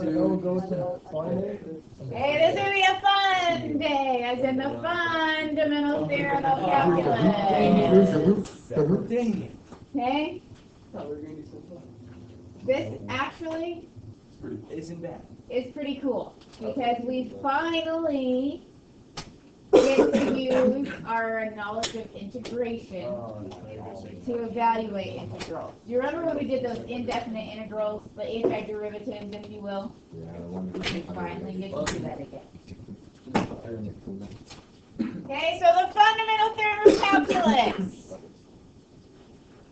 Hey, this is gonna be a fun day, as in the fundamental theorem of calculus. Okay? This actually is pretty cool because we finally get to use our knowledge of integration to evaluate integrals. Do you remember when we did those indefinite integrals, the antiderivatives, if you will? We finally get to do that again. Okay, so the fundamental theorem of calculus.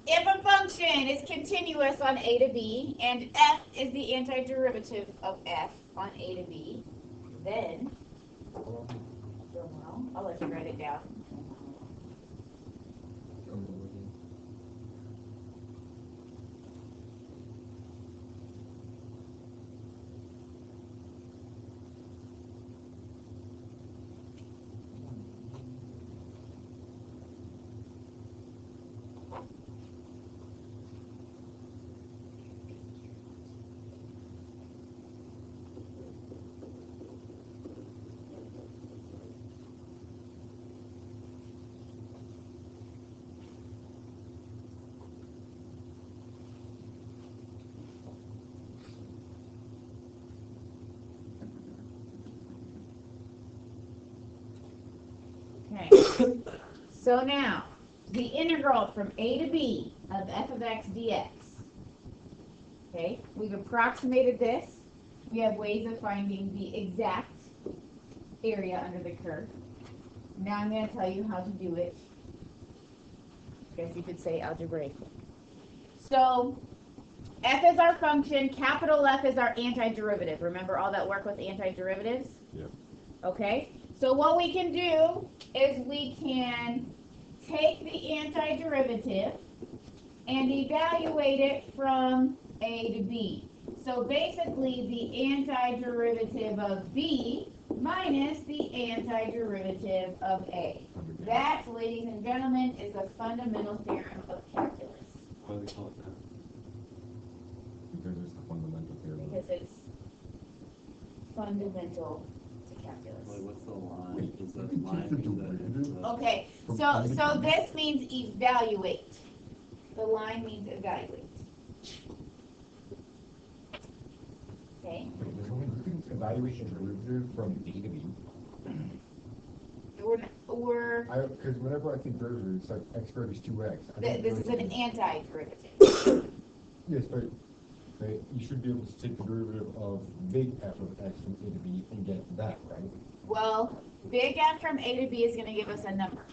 If a function is continuous on a to b, and f is the antiderivative of f on a to b, then, I'll let you write it down. Okay, so now, the integral from a to b of f of x dx. Okay, we've approximated this. We have ways of finding the exact area under the curve. Now I'm going to tell you how to do it. I guess you could say algebraically. So, f is our function, capital F is our antiderivative. Remember all that work with antiderivatives? Yeah. Okay, so what we can do is we can take the antiderivative and evaluate it from a to b. So basically the antiderivative of b minus the antiderivative of a. That, ladies and gentlemen, is the fundamental theorem of calculus. Why do they call it that? Because it's the fundamental theorem. Because it's fundamental to calculus. Like, what's the line? Is that line? Okay, so this means evaluate. The line means evaluate. Okay. You can evaluate a derivative from a to b. Because whenever I think derivative, it's like x squared is 2x. this is an antiderivative. Yes, but you should be able to take the derivative of big F of x from a to b and get that, right? Well, big F from a to b is going to give us a number.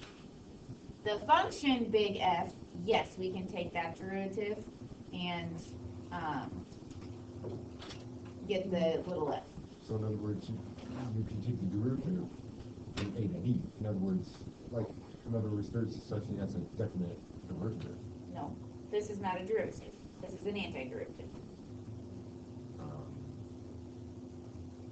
The function big F, yes, we can take that derivative and get the little f. So in other words, you can take the derivative from a to b. In other words, there's such thing as a definite derivative. No, this is not a derivative. This is an antiderivative.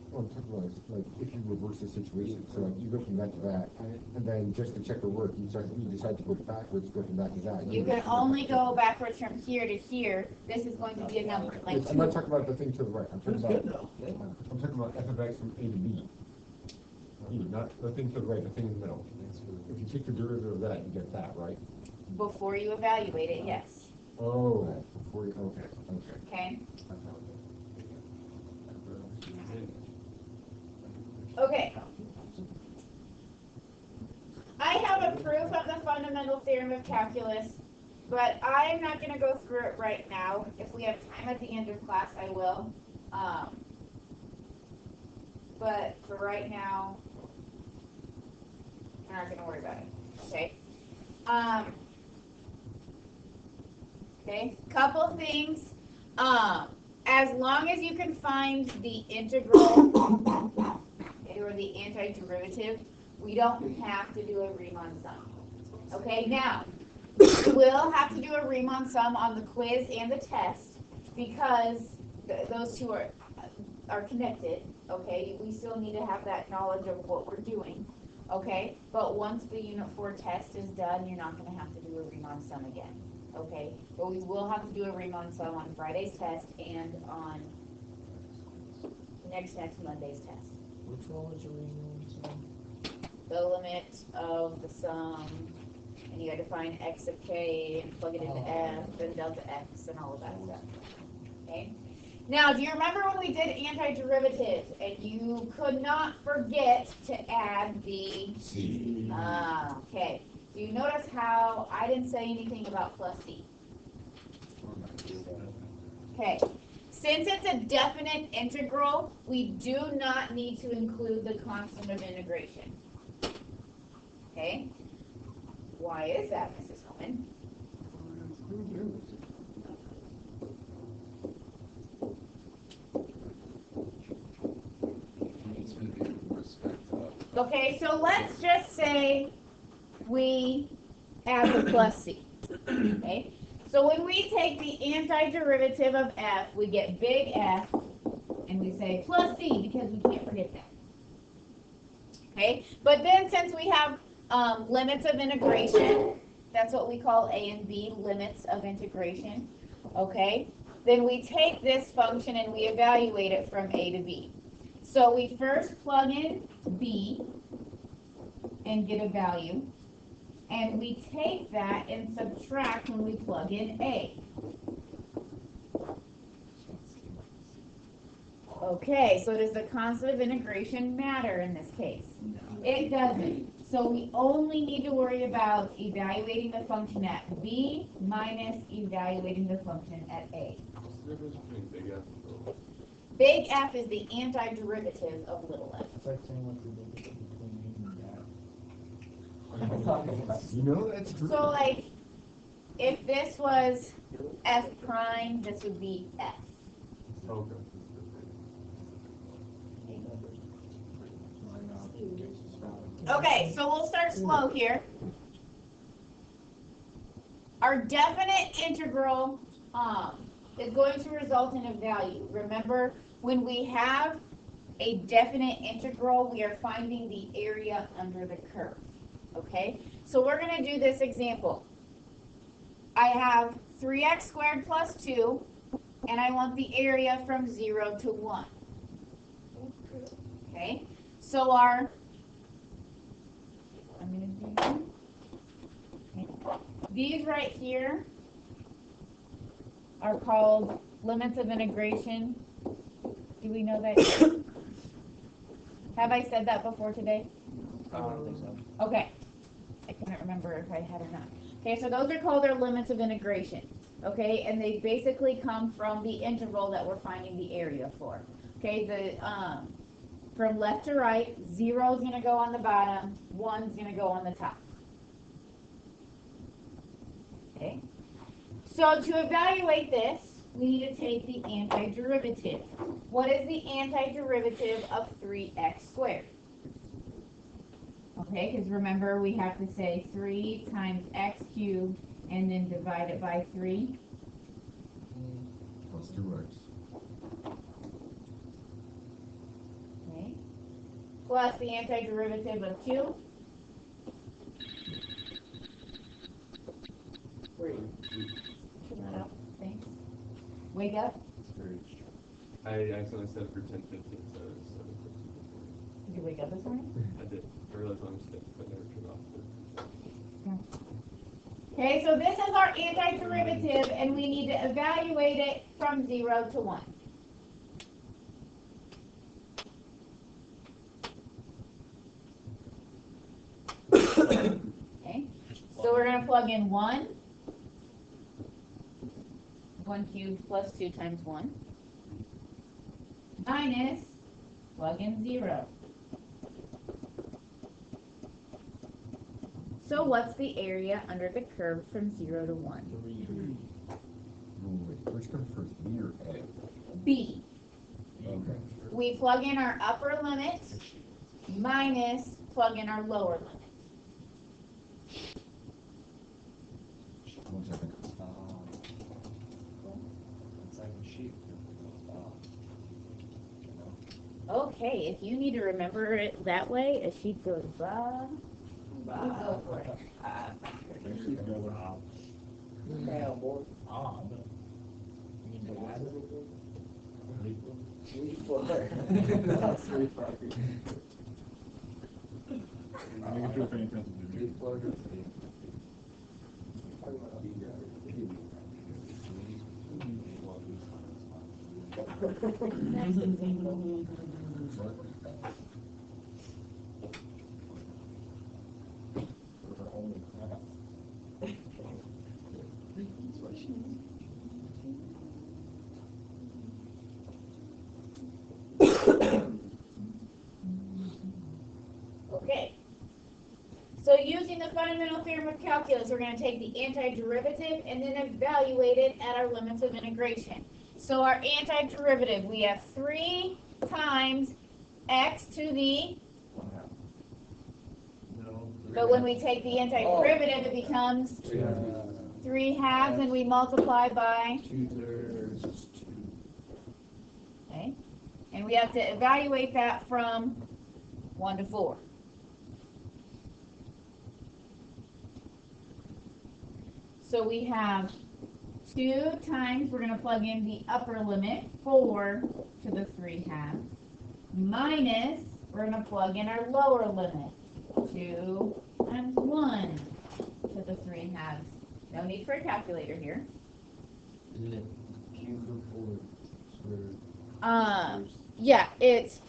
Well, I'm talking about like if you reverse the situation, so like you go from that to that, and then just to check the work, you decide to go backwards, go from that to that. You can only go backwards from here to here. This is going to be a number. Like I'm not talking about the thing to the right. I'm talking about f of x from a to b. Not the thing to the right, the thing in the middle. If you take the derivative of that, you get that, right? Before you evaluate it, yes. Oh, before you, okay. Okay. Okay. I have a proof of the fundamental theorem of calculus, but I am not going to go through it right now. If we have time at the end of class, I will. But for right now, we're not going to worry about it. Okay. Okay. Couple things. As long as you can find the integral or the antiderivative, we don't have to do a Riemann sum. Okay, now, we will have to do a Riemann sum on the quiz and the test because those two are connected, okay? We still need to have that knowledge of what we're doing, okay? But once the Unit 4 test is done, you're not going to have to do a Riemann sum again, okay? But we will have to do a Riemann sum on Friday's test and on next Monday's test. Which one was your original one? The limit of the sum, and you had to find x of k and plug it into f and delta x and all of that stuff. Okay? Now, do you remember when we did antiderivatives and you could not forget to add the C. okay. Do you notice how I didn't say anything about plus c? Okay. Since it's a definite integral, we do not need to include the constant of integration. Okay? Why is that, Mrs. Holman? Okay, so let's just say we add the plus c. Okay? So when we take the antiderivative of f, we get big F, and we say plus c because we can't forget that. Okay? But then since we have limits of integration, that's what we call A and B, limits of integration. Okay? Then we take this function and we evaluate it from A to B. So we first plug in B and get a value. And we take that and subtract when we plug in A. Okay, so does the constant of integration matter in this case? It doesn't. So we only need to worry about evaluating the function at B minus evaluating the function at A. What's the difference between big F and little F? Big F is the antiderivative of little f. It's like saying what's the difference between me and that. You know, that's true. So like, if this was f prime, this would be f. Okay. Okay, so we'll start slow here. Our definite integral is going to result in a value. Remember, when we have a definite integral, we are finding the area under the curve. Okay, so we're going to do this example. I have 3x squared plus 2, and I want the area from 0 to 1. Okay, so our these right here are called limits of integration. Do we know that? Have I said that before today? I don't think so. Okay. I couldn't remember if I had or not. Okay, so those are called their limits of integration. Okay, and they basically come from the interval that we're finding the area for. Okay, the from left to right, 0 is going to go on the bottom, 1 is going to go on the top. Okay, so to evaluate this, we need to take the antiderivative. What is the antiderivative of 3x squared? Okay, because remember we have to say 3 times x cubed and then divide it by 3. Plus 2x. Okay, plus the antiderivative of 2. 3. Turn that up, thanks. Wake up. I accidentally set it for 10:15, so it's 7:15. Did you wake up this morning? I did. I realized my mistake, but I never turned off. Okay, so this is our antiderivative, and we need to evaluate it from 0 to 1. Okay, so we're going to plug in 1. 1 cubed plus 2 times 1. Minus, plug in 0. So what's the area under the curve from 0 to 1? Wait, which comes first, B or A? B. Okay. We plug in our upper limit minus plug in our lower limit. 1 second. It's like a sheep. Okay, if you need to remember it that way, a sheet goes blah. Go for it. That's 3 4. Making sure paying attention to me. Next example. Okay. So using the fundamental theorem of calculus, we're going to take the antiderivative and then evaluate it at our limits of integration. So our antiderivative, we have 3 times x to the, but when we take the antiderivative, it becomes 3/2, and we multiply by, 2/3. okay, and we have to evaluate that from 1 to 4. So we have 2 times, we're going to plug in the upper limit, 4 to the 3/2, minus, we're going to plug in our lower limit, 2 times 1 to the 3/2. No need for a calculator here. Isn't it cube of 4 squared? Yeah, it's,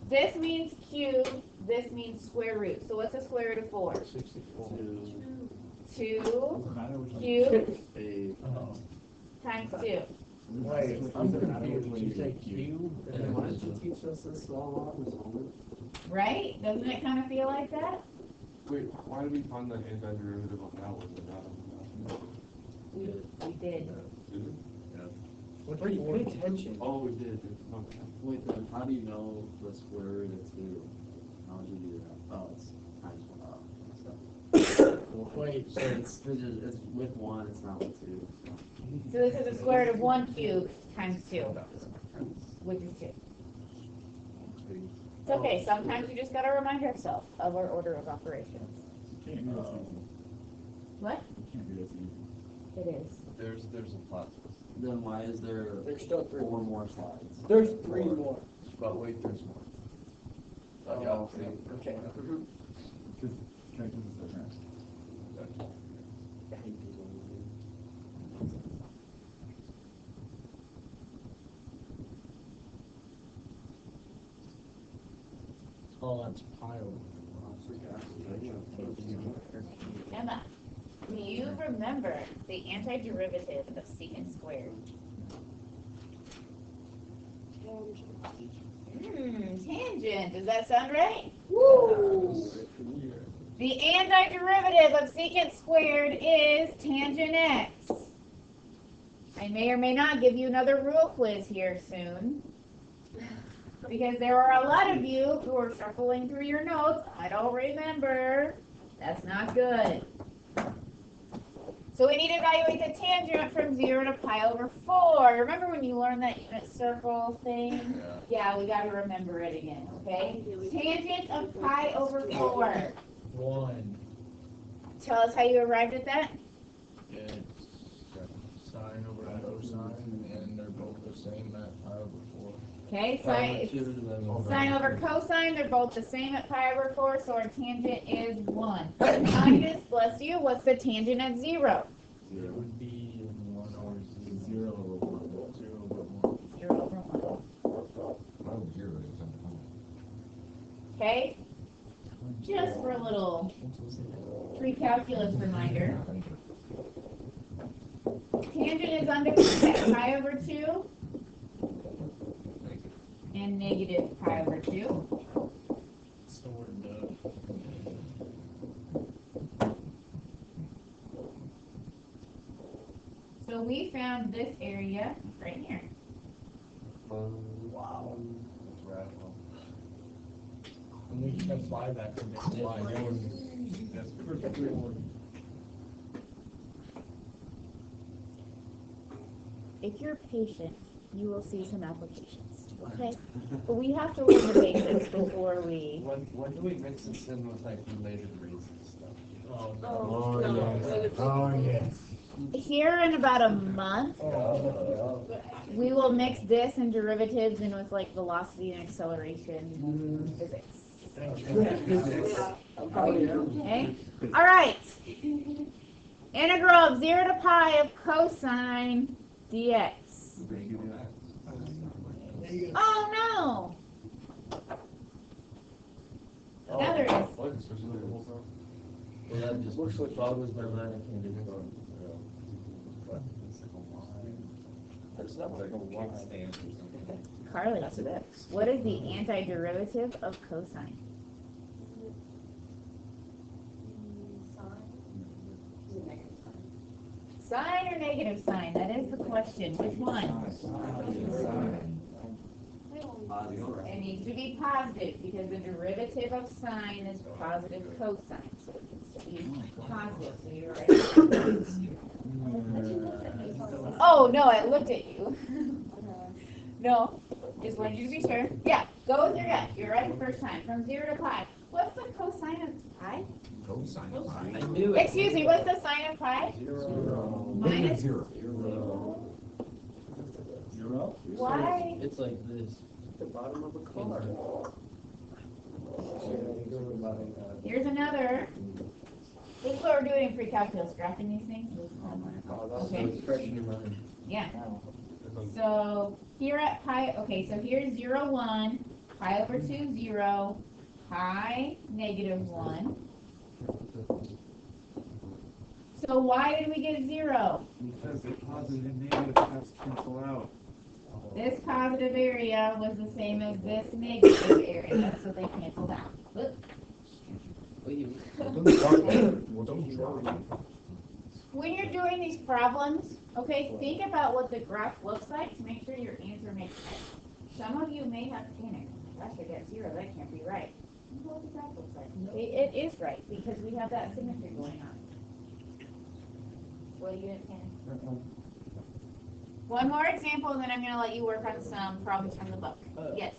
this means cube, this means square root. So what's the square root of 4? 64. 2 Doesn't matter which one. cubed times 2. Wait, I'm confused. Did you say Cube. cube? And why did you teach us this all along? Right? Doesn't it kind of feel like that? Wait, why did we find the antiderivative on that one, but not on that one? We did. Did we? What are you paying attention? Oh, we did. Okay. Wait, then how do you know the square root of 2? How would you do that? Oh, it's times 1. Wait, So it's with 1, it's not with 2. So this is the square root of 1 cubed times 2, which is 2. It's okay, sometimes you just gotta remind yourself of our order of operations. Can't do this easy. What? Can't do this easy. It is. There's a plot. Then why is there There's still 3 4 more. more slides? There's 3 more. But wait, there's more. Oh, okay. Because calculus is different. I hate people who do. Oh, that's pi over. Emma, do you remember the antiderivative of secant squared? Tangent. Does that sound right? Woo! The antiderivative of secant squared is tangent x. I may or may not give you another rule quiz here soon, because there are a lot of you who are shuffling through your notes. I don't remember. That's not good. So we need to evaluate the tangent from 0 to pi over 4. Remember when you learned that unit circle thing? Yeah, we got to remember it again, okay? Tangent of pi over 4. 1. Tell us how you arrived at that. It's sine over cosine, and they're both the same at pi over 4. Okay, sine over cosine, they're both the same at pi over 4, so our tangent is 1. Minus, bless you, what's the tangent at 0? It would be 1 over 0 over 1. 0 over 1. 0 over 1. Mine was 0 is something. Okay? Just for a little pre-calculus reminder. Tangent is understood at pi over 2 and negative pi over 2. So we're done. So we found this area right here. Wow. That's radical. And we can apply that to this line. That's perfect. If you're patient, you will see some applications, okay? But we have to learn the basics before we... When do we mix this in with like related reasons stuff? Oh, Oh, yes. Oh, yes. here in about a month, we will mix this and derivatives in with like velocity and acceleration physics. Okay? All right. Integral of 0 to pi of cosine dx. Oh no! Now there is. What, especially the whole time? Well, that just boggles my mind. I can't do it. That's not like a one stand or something. Carly, what is the antiderivative of cosine? Sine or negative sine? That is the question. Which one? It needs to be positive because the derivative of sine is positive cosine. So it needs to be positive. So you're right. Oh, no, I looked at you. No, just wanted you to be sure. Yeah, go with your gut. You're right the first time. From 0 to pi. What's the cosine of pi? Cosine of pi. I knew it. Excuse me, what's the sine of pi? Minus 0. Why? It's like this. The bottom of a car. Here's another. This is what we're doing in pre-calculus, graphing these things. So it's fresh in your mind. Yeah. So here at pi, okay, so here's 0, 1, pi over 2, 0, pi, negative 1. So why did we get 0? Because the positive and negative halves cancel out. This positive area was the same as this negative area, so they canceled out. Look. When you're doing these problems, okay, think about what the graph looks like to make sure your answer makes sense. Some of you may have panicked. Gosh, I got 0. That can't be right. Think about what the graph looks like. It is right because we have that symmetry going on. What do you panic? One more example, and then I'm going to let you work on some problems from the book. Yes.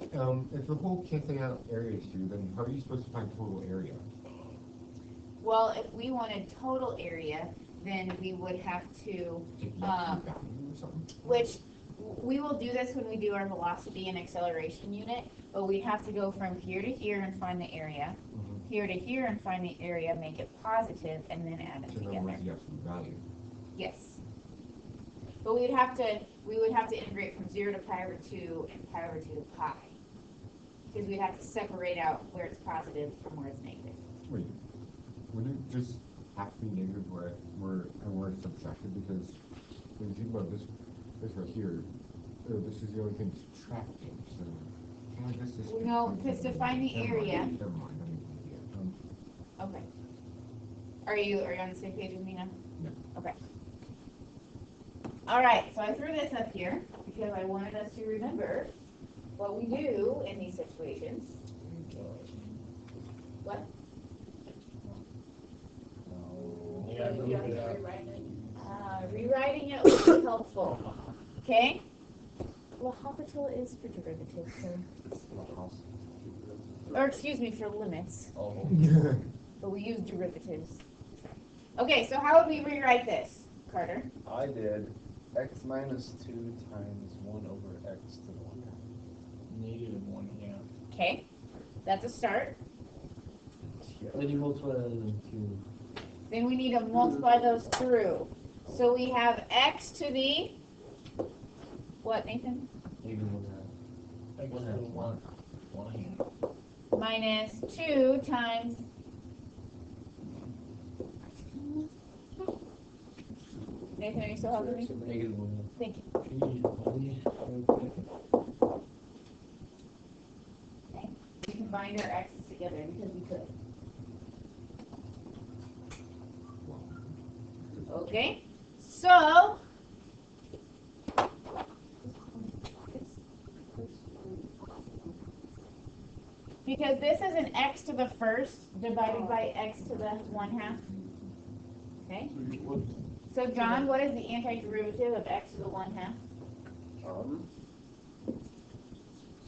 If the whole canceling out area is true, then how are you supposed to find total area? Well, if we wanted total area, then we would have to, which we will do this when we do our velocity and acceleration unit, but we have to go from here to here and find the area, here to here and find the area, make it positive, and then add it So then together. what's the absolute value? Yes. But we would have to integrate from 0 to pi over 2 and pi over 2 to pi. Because we'd have to separate out where it's positive from where it's negative. Wait, wouldn't it just have to be negative where it's subtracted? Because when you think about this right here, this is the only thing subtracting. So I guess this. No, because to find the area. Never mind. I mean, yeah. Okay. Are you on the same page with me now? Yeah. Okay. All right. So I threw this up here because I wanted us to remember what we do in these situations. What? Rewriting it would be helpful. Okay? L'Hopital is for derivatives, or excuse me, for limits. Oh. But we use derivatives. Okay, so how would we rewrite this, Carter? I did x minus 2 times 1 over x to the 1 half. Negative 1, yeah. Okay, that's a start. Then you multiply that into Then we need to multiply those through. So we have x to the, what, Nathan? negative 1 half. X 1 to half. the 1. 1 half. Minus 2 times. Nathan, are you still helping me? Negative 1 half. Thank you. Okay. We combined our x's together because we could. Okay. So because this is an x to the first divided by x to the 1/2. Okay. So John, what is the antiderivative of x to the 1/2?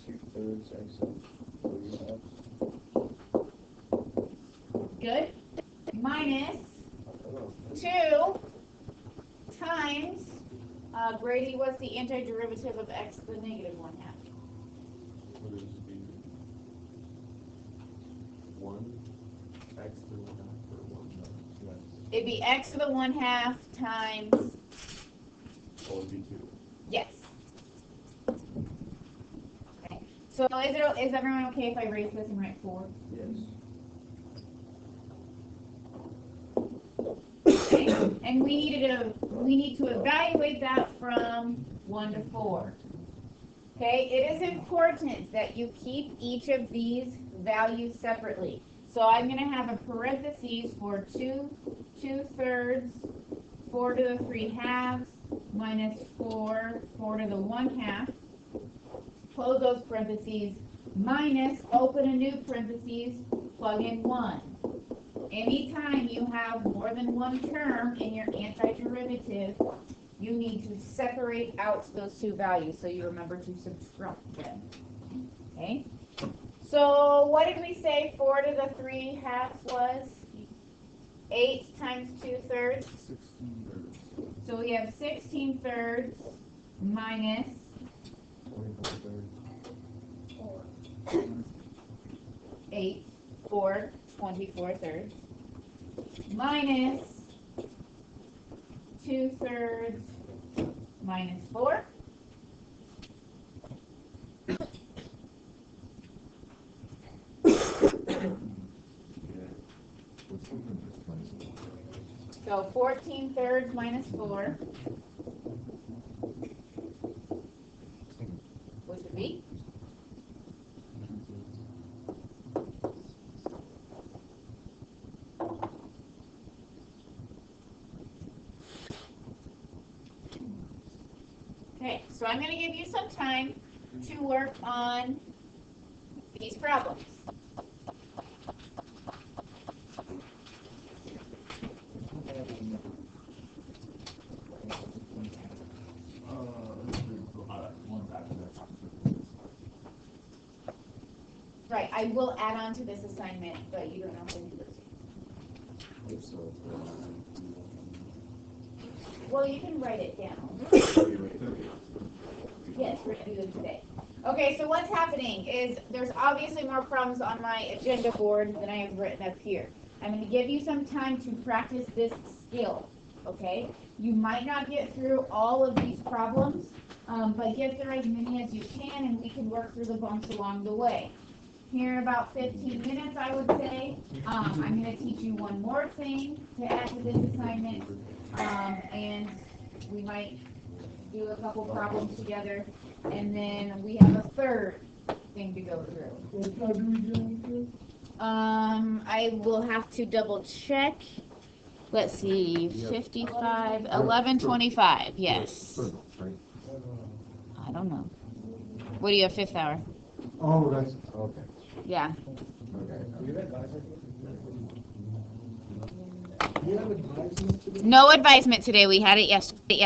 2/3 x of 3 Good. Minus 2 Grady, what's the antiderivative of x to the negative 1/2? Would it just be 1 x to the 1/2 or 1? Yes. It'd be x to the 1/2 times, Or would it be 2? yes. Okay. So is everyone okay if I erase this and write 4? Yes. Okay. And we need to evaluate that from 1 to 4. Okay, it is important that you keep each of these values separately. So I'm going to have a parentheses for 2/3, 4 to the 3/2 minus 4 to the 1/2. Close those parentheses, minus, open a new parentheses, plug in 1. Anytime you have more than one term in your antiderivative, you need to separate out those two values so you remember to subtract them. Okay? So what did we say 4 to the 3/2 was? 8 times 2/3. 16 So we have 16/3 minus 8 for 24/3 minus 2/3 minus 4. So 14/3 minus 4, which would be? Okay, so I'm going to give you some time to work on these problems. Right, I will add on to this assignment, but you don't have to do this. If so, Well, you can write it down. Yes, we're going to do them today. Okay, so what's happening is there's obviously more problems on my agenda board than I have written up here. I'm going to give you some time to practice this skill, okay? You might not get through all of these problems, but get through as many as you can, and we can work through the bumps along the way. Here in about 15 minutes, I would say, I'm going to teach you one more thing to add to this assignment, and we might do a couple problems together, and then we have a third thing to go through. I will have to double check. Let's see, 55, 11:25, yes. I don't know. What do you have, 5th hour? Oh, that's, okay. Yeah. Okay. No advisement today. We had it yesterday.